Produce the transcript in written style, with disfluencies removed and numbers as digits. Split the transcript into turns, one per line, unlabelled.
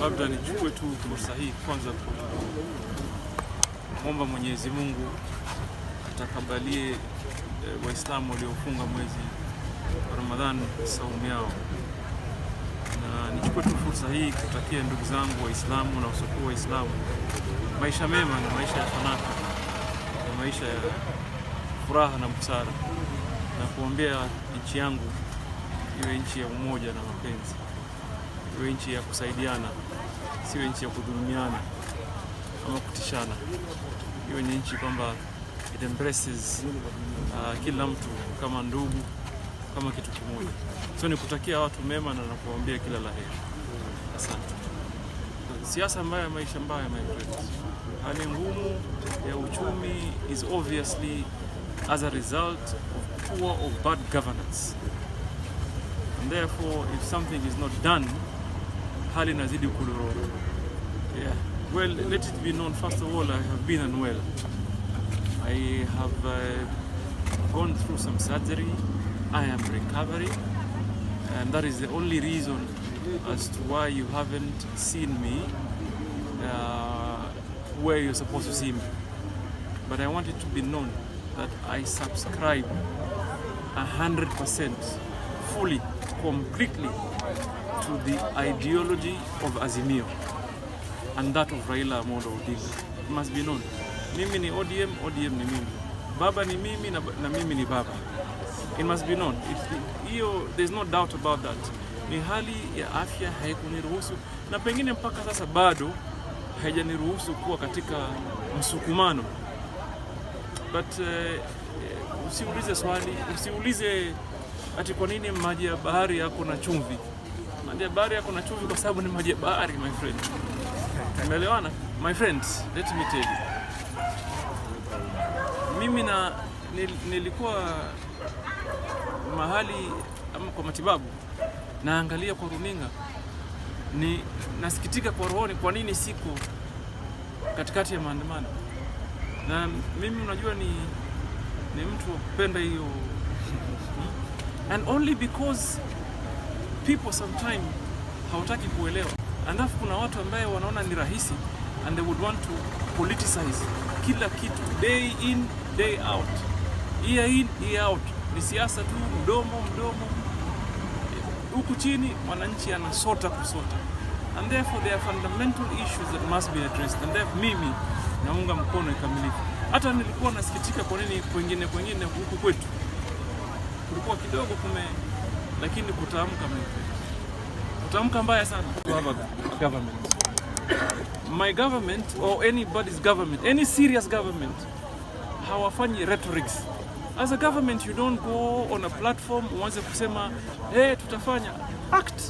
Labda nichukue tu fursa hii kwanza kuomba Mwenyezi Mungu atakabalie Waislamu waliofunga mwezi wa Ramadhani saumu yao. Na nichukue tu fursa hii kutakia ndugu zangu Waislamu na wasiokuwa Waislamu maisha mema na maisha ya fanaka na maisha ya furaha na busara, na kuombea nchi yangu iwe nchi ya umoja na mapenzi, iwe nchi ya kusaidiana, siwe nchi ya kudhulumiana ama kutishana, iwe ni nchi kwamba it embraces kila mtu kama ndugu, kama kitu kimoja. So nikutakia watu mema na nakuombea kila la heri. Asante. Siasa mbaya, maisha mbaya, my friends. Hali ngumu ya uchumi is obviously as a result of poor or bad governance. And therefore, if something is not done, hali nazidi kudorora. Yeah. Well, let it be known, first of all, I have been unwell. I have gone through some surgery. I am recovering, and that is the only reason as to why you haven't seen me where you're supposed to see me. But I want it to be known that I subscribe 100% fully, completely to the ideology of Azimio and that of Raila Amolo Odinga. It must be known. Mimi ni ODM, ODM ni mimi. Baba ni mimi na mimi ni baba. It must be known. There's no doubt about that. Ni hali ya afya haikuniruhusu, na pengine mpaka sasa bado haijaniruhusu kuwa katika msukumano. But usiulize swali, usiulize ati kwa nini maji ya bahari yako na chumvi. Maji ya bahari yako na chumvi kwa sababu ni maji ya bahari, my friend. Tumeelewana? My friends, let me tell you. Mimi nilikuwa mahali kwa matibabu, naangalia kwa runinga, nasikitika kwa rohoni kwa nini siko katikati ya maandamano. Na mimi unajua ni mtu wa kupenda hiyo, and only because people sometimes hawataki kuelewa. And kuna watu ambao wanaona ni rahisi and they would want to politicize kila kitu, day in day out, year in year out. Ni siasa tu, mdomo huku chini mwananchi anasota kusota. And therefore there are fundamental issues that must be addressed, and therefore mimi naunga mkono ikamilifu. Hata nilikuwa nasikitika kwa nini kwingine huku kwetu kulikuwa kidogo lakini kutamka mbaya sana kwa government. My government or anybody's government, any serious government, hawafanyi rhetorics. As a government, you don't go on a platform uanze kusema tutafanya. Act.